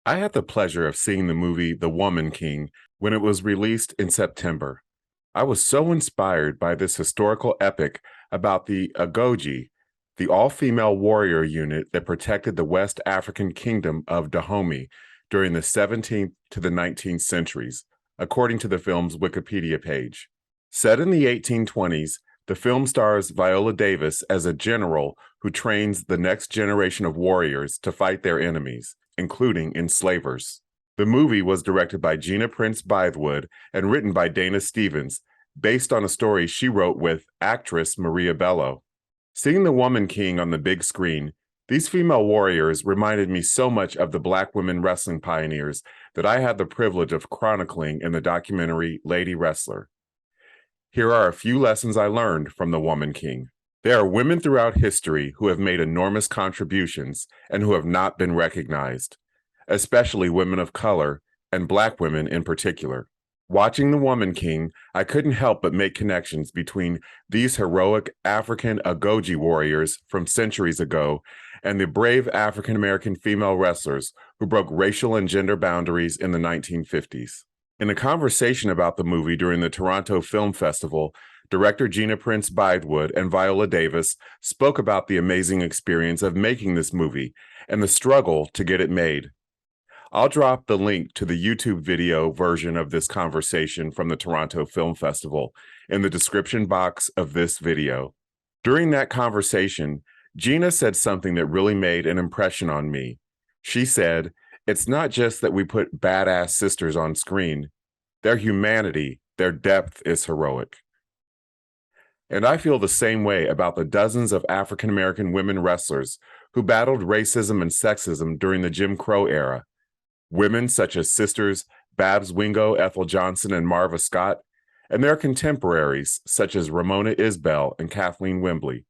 I had the pleasure of seeing the movie The Woman King when it was released in September. I was so inspired by this historical epic about the Agoji, the all female warrior unit that protected the West African kingdom of Dahomey during the 17th to the 19th centuries, according to the film's Wikipedia page. Set in the 1820s, the film stars Viola Davis as a general who trains the next generation of warriors to fight their enemies, including enslavers. The movie was directed by Gina Prince Bythewood and written by Dana Stevens, based on a story she wrote with actress Maria Bello. Seeing The Woman King on the big screen, these female warriors reminded me so much of the Black women wrestling pioneers that I had the privilege of chronicling in the documentary Lady Wrestler. Here are a few lessons I learned from The Woman King. There are women throughout history who have made enormous contributions and who have not been recognized, especially women of color and Black women in particular. Watching The Woman King, I couldn't help but make connections between these heroic African Agoji warriors from centuries ago and the brave African American female wrestlers who broke racial and gender boundaries in the 1950s. In a conversation about the movie during the Toronto Film Festival, director Gina Prince Bythewood and Viola Davis spoke about the amazing experience of making this movie and the struggle to get it made. I'll drop the link to the YouTube video version of this conversation from the Toronto Film Festival in the description box of this video. During that conversation, Gina said something that really made an impression on me. She said, "It's not just that we put badass sisters on screen. Their humanity, their depth is heroic." And I feel the same way about the dozens of African American women wrestlers who battled racism and sexism during the Jim Crow era. Women such as sisters Babs Wingo, Ethel Johnson, and Marva Scott, and their contemporaries such as Ramona Isbell and Kathleen Wembley.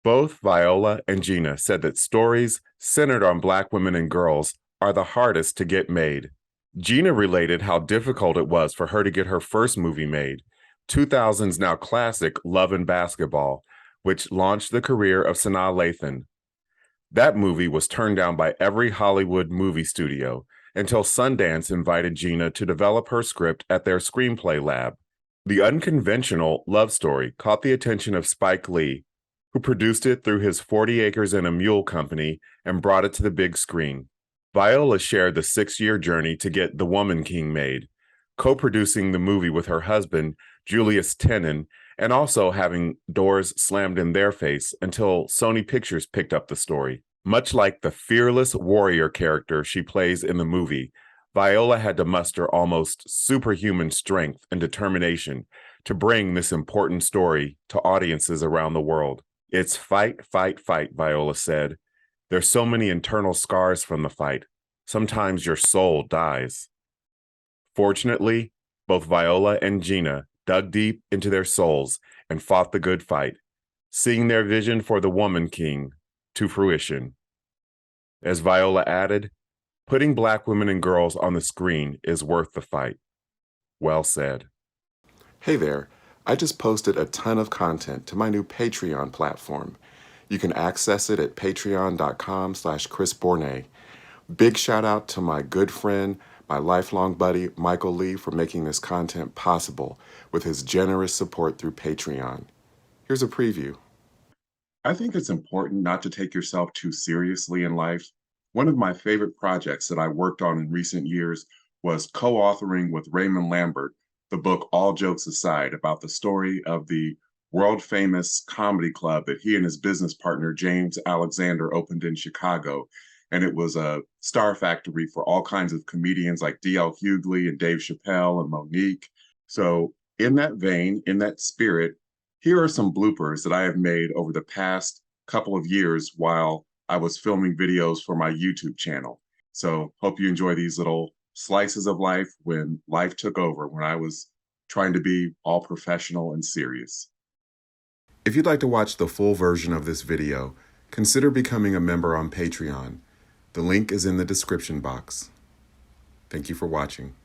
Both Viola and Gina said that stories centered on Black women and girls are the hardest to get made. Gina related how difficult it was for her to get her first movie made, 2000's now classic Love and Basketball, which launched the career of Sanaa Lathan. That movie was turned down by every Hollywood movie studio until Sundance invited Gina to develop her script at their screenplay lab. The unconventional love story caught the attention of Spike Lee, who produced it through his 40 Acres and a Mule company and brought it to the big screen. Viola shared the 6-year journey to get The Woman King made, co-producing the movie with her husband, Julius Tenen, and also having doors slammed in their face until Sony Pictures picked up the story. Much like the fearless warrior character she plays in the movie, Viola had to muster almost superhuman strength and determination to bring this important story to audiences around the world. "It's fight, fight, fight," Viola said. "There's so many internal scars from the fight. Sometimes your soul dies." Fortunately, both Viola and Gina dug deep into their souls and fought the good fight, seeing their vision for The Woman King to fruition. As Viola added, "Putting Black women and girls on the screen is worth the fight." Well said. Hey there, I just posted a ton of content to my new Patreon platform. You can access it at patreon.com/Chris Bournet. Big shout out to my good friend, my lifelong buddy, Michael Lee, for making this content possible with his generous support through Patreon. Here's a preview. I think it's important not to take yourself too seriously in life. One of my favorite projects that I worked on in recent years was co-authoring with Raymond Lambert the book All Jokes Aside, about the story of the world-famous comedy club that he and his business partner, James Alexander, opened in Chicago. And it was a star factory for all kinds of comedians like D.L. Hughley and Dave Chappelle and Monique. So in that vein, in that spirit, here are some bloopers that I have made over the past couple of years while I was filming videos for my YouTube channel. So hope you enjoy these little slices of life when life took over, when I was trying to be all professional and serious. If you'd like to watch the full version of this video, consider becoming a member on Patreon. The link is in the description box. Thank you for watching.